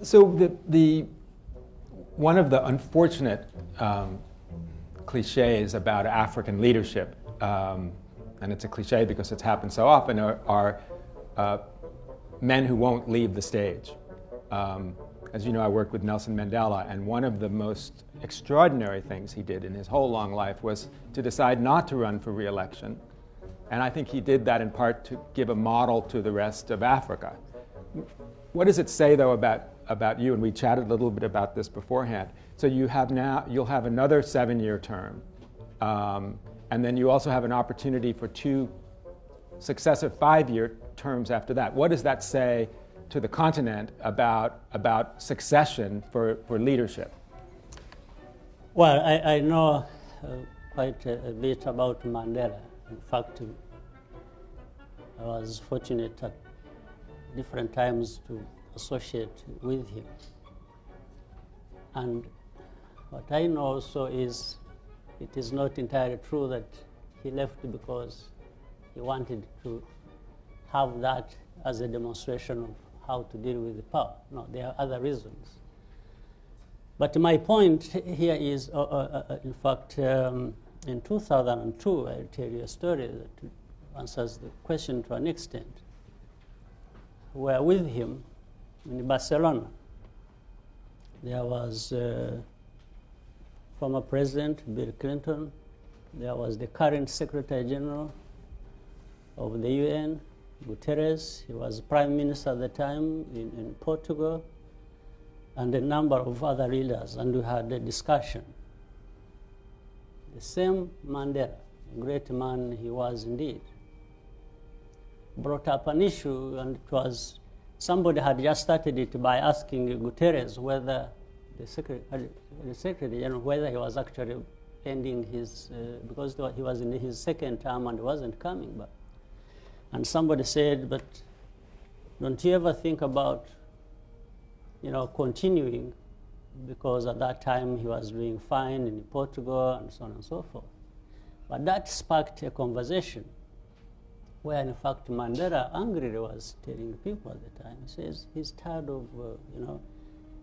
So one of the unfortunate cliches about African leadership, and it's a cliche because it's happened so often, are men who won't leave the stage. As you know, I worked with Nelson Mandela, and one of the most extraordinary things he did in his whole long life was to decide not to run for re-election. And I think he did that in part to give a model to the rest of Africa. What does it say, though, about you? And we chatted a little bit about this beforehand. So you'll have another 7-year term, and then you also have an opportunity for 2 successive 5-year terms after that. What does that say to the continent about succession for leadership? Well, I know quite a bit about Mandela. In fact, I was fortunate at different times to associate with him. And what I know also is it is not entirely true that he left because he wanted to have that as a demonstration of how to deal with the power. No, there are other reasons. But my point here is, in fact, in 2002, I'll tell you a story that answers the question to an extent. We were with him in Barcelona. There was former President Bill Clinton. There was the current Secretary General of the UN, Guterres. He was Prime Minister at the time in Portugal, and a number of other leaders, and we had a discussion. The same Mandela, great man he was indeed, brought up an issue, and it was somebody had just started it by asking Guterres whether the Secretary General, whether he was actually ending his, because he was in his second term and wasn't coming back. And somebody said, but don't you ever think about, continuing, because at that time he was doing fine in Portugal and so on and so forth. But that sparked a conversation where, in fact, Mandela angrily was telling people at the time, he says he's tired of,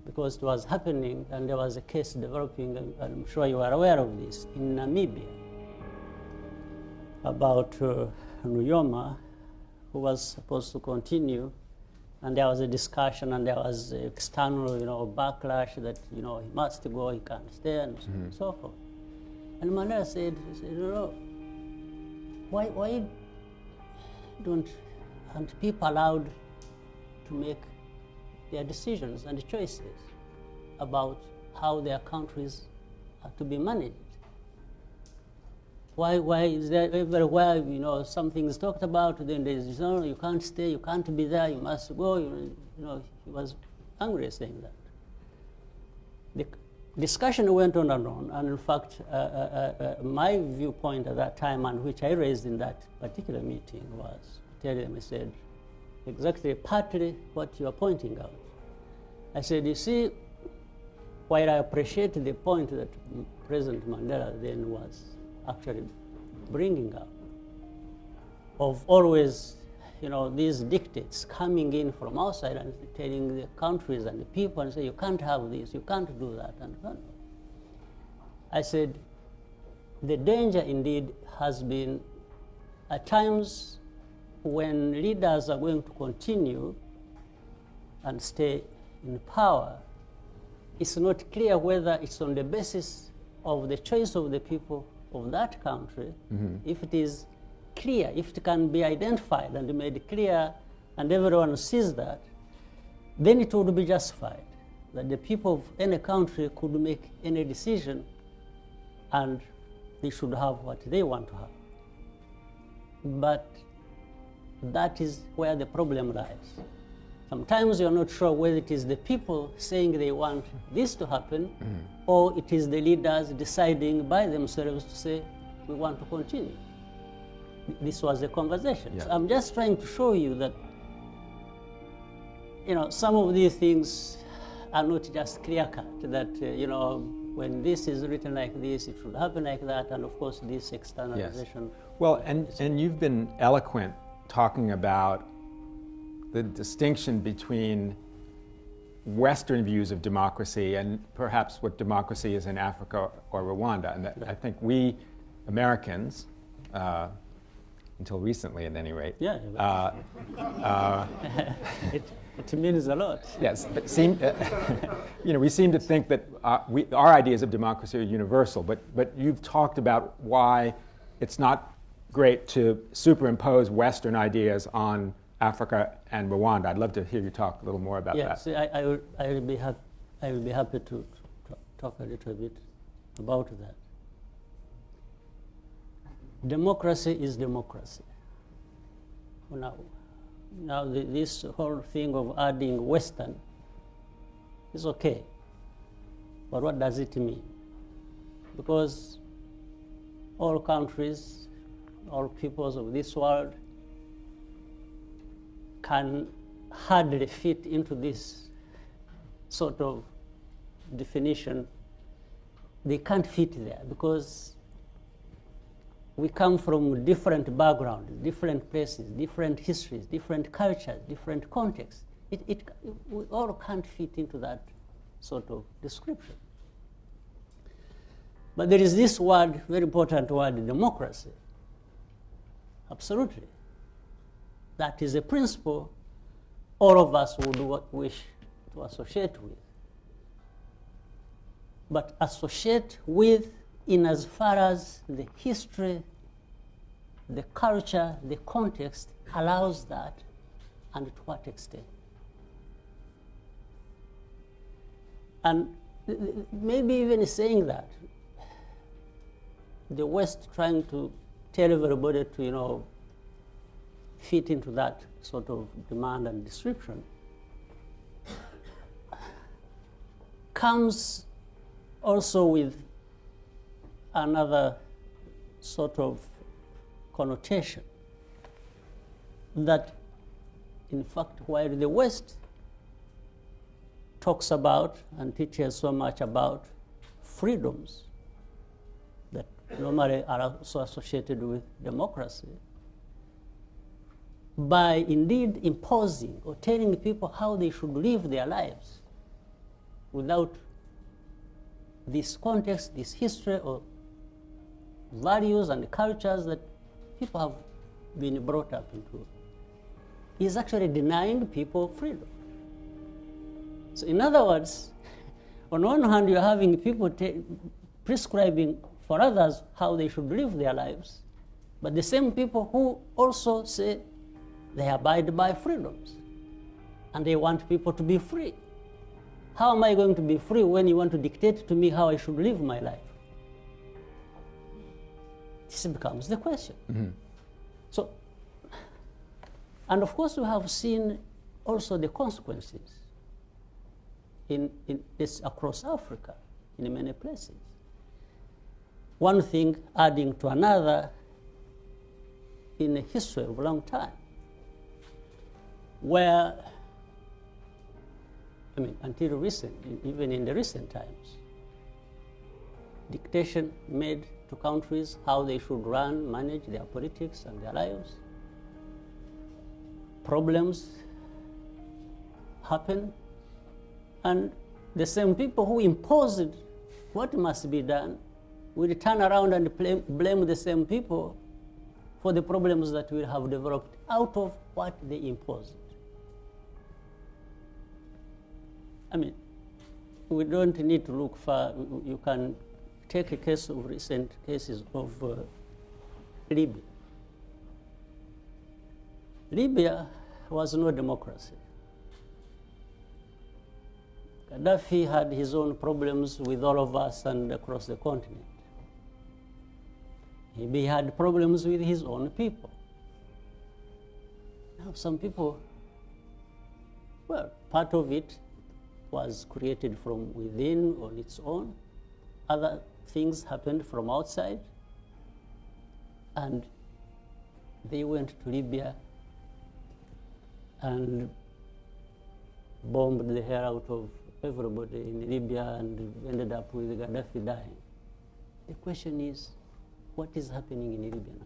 because it was happening and there was a case developing, and I'm sure you are aware of this, in Namibia, about Nuyoma, who was supposed to continue, and there was a discussion and there was external, backlash that, he must go, he can't stay, and so on and so forth. And Mandela said, why aren't people allowed to make their decisions and choices about how their countries are to be managed? Why is there everywhere, something is talked about, then there's, you can't stay, you can't be there, you must go, he was angry saying that. The discussion went on, and in fact, my viewpoint at that time, and which I raised in that particular meeting, was to tell them, I said, exactly partly what you are pointing out. I said, you see, while I appreciate the point that President Mandela then was actually bringing up, of always, these dictates coming in from outside and telling the countries and the people and say, you can't have this, you can't do that, and so on. I said, the danger indeed has been at times when leaders are going to continue and stay in power, it's not clear whether it's on the basis of the choice of the people of that country. If it is clear, if it can be identified and made clear and everyone sees that, then it would be justified that the people of any country could make any decision and they should have what they want to have. But that is where the problem lies. Sometimes you're not sure whether it is the people saying they want this to happen, or it is the leaders deciding by themselves to say, we want to continue. This was a conversation. Yeah. So I'm just trying to show you that, some of these things are not just clear-cut, that, when this is written like this, it should happen like that, and of course this externalization. Yes. Well, and you've been eloquent talking about the distinction between Western views of democracy and perhaps what democracy is in Africa or Rwanda. And that I think we Americans, until recently at any rate, Yeah. It means a lot. yes, but we seem to think that our ideas of democracy are universal, but you've talked about why it's not great to superimpose Western ideas on Africa and Rwanda. I'd love to hear you talk a little more about that. Yes, I will be happy to talk a little bit about that. Democracy is democracy. Now this whole thing of adding Western is okay, but what does it mean? Because all countries, all peoples of this world can hardly fit into this sort of definition. They can't fit there because we come from different backgrounds, different places, different histories, different cultures, different contexts. We all can't fit into that sort of description. But there is this word, very important word, democracy. Absolutely. That is a principle all of us would wish to associate with. But associate with in as far as the history, the culture, the context allows that, and to what extent. And maybe even saying that, the West trying to tell everybody to, fit into that sort of demand and description, comes also with another sort of connotation that, in fact, while the West talks about and teaches so much about freedoms that normally are also associated with democracy, by indeed imposing or telling people how they should live their lives without this context, this history, or values and cultures that people have been brought up into, is actually denying people freedom. So in other words, on one hand, you're having people prescribing for others how they should live their lives, but the same people who also say they abide by freedoms and they want people to be free. How am I going to be free when you want to dictate to me how I should live my life? This becomes the question. Mm-hmm. So, and of course we have seen also the consequences in this across Africa in many places. One thing adding to another in a history of a long time, where, until recent, even in the recent times, dictation made to countries how they should run, manage their politics and their lives. Problems happen, and the same people who imposed what must be done will turn around and blame the same people for the problems that will have developed out of what they imposed. We don't need to look far. You can take a case of recent cases of Libya. Libya was no democracy. Gaddafi had his own problems with all of us and across the continent. He had problems with his own people. Now some people, part of it was created from within on its own. Other things happened from outside. And they went to Libya and bombed the hair out of everybody in Libya and ended up with Gaddafi dying. The question is, what is happening in Libya now?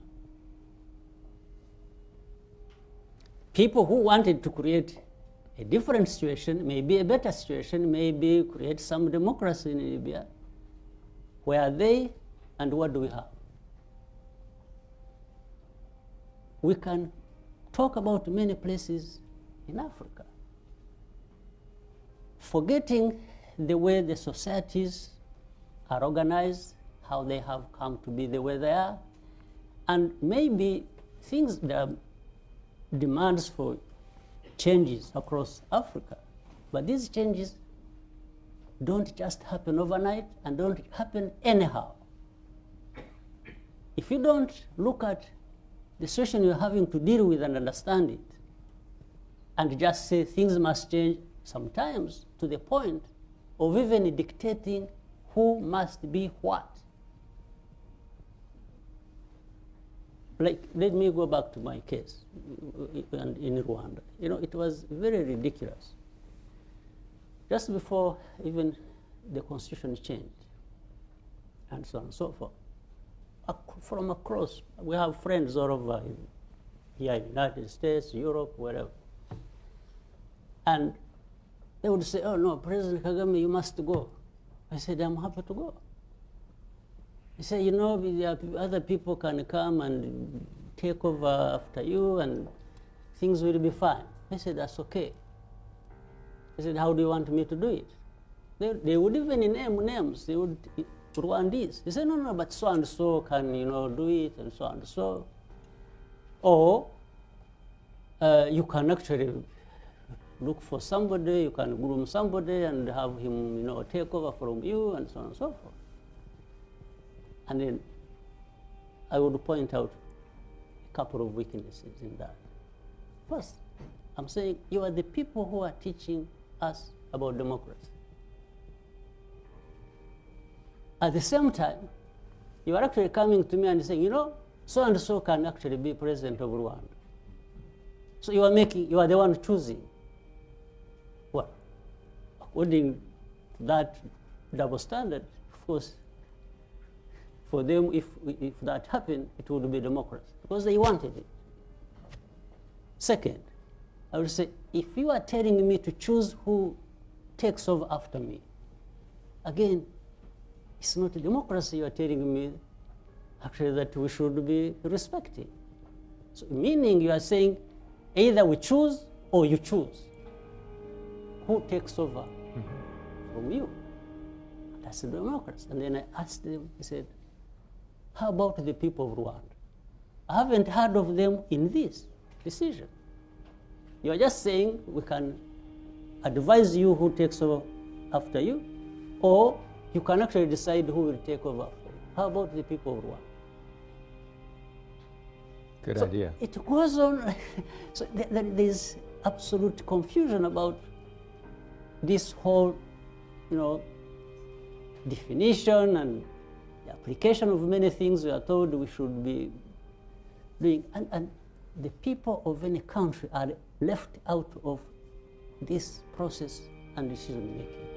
people who wanted to create a different situation, maybe a better situation, maybe create some democracy in Libya. Where are they, and what do we have? We can talk about many places in Africa, forgetting the way the societies are organized, how they have come to be the way they are, and maybe things that are demands for changes across Africa. But these changes don't just happen overnight and don't happen anyhow. If you don't look at the situation you're having to deal with and understand it, and just say things must change, sometimes to the point of even dictating who must be what. Like, let me go back to my case in Rwanda. You know, it was very ridiculous. Just before even the constitution changed, and so on and so forth. From across, we have friends all over here in the United States, Europe, wherever. And they would say, oh no, President Kagame, you must go. I said, I'm happy to go. He said, you know, other people can come and take over after you and things will be fine. I said, that's okay. I said, how do you want me to do it? They would even name names. They would, Rwandese. They said, no, no, but so and so can, you know, do it, and so and so. Or you can actually look for somebody, you can groom somebody and have him, you know, take over from you, and so on and so forth. And then I would point out a couple of weaknesses in that. First, I'm saying you are the people who are teaching us about democracy. At the same time, you are actually coming to me and saying, you know, so and so can actually be president of Rwanda. So you are the one choosing. Well, according to that double standard, of course, for them, if that happened, it would be democracy, because they wanted it. Second, I would say, if you are telling me to choose who takes over after me, again, it's not a democracy you are telling me, actually, that we should be respecting. So, meaning you are saying, either we choose or you choose who takes over from you. That's a democracy. And then I asked them, I said, how about the people of Rwanda? I haven't heard of them in this decision. You are just saying we can advise you who takes over after you, or you can actually decide who will take over after you. How about the people of Rwanda? Good So idea. it goes on. So there's absolute confusion about this whole, you know, definition and the application of many things we are told we should be doing. And the people of any country are left out of this process and decision making.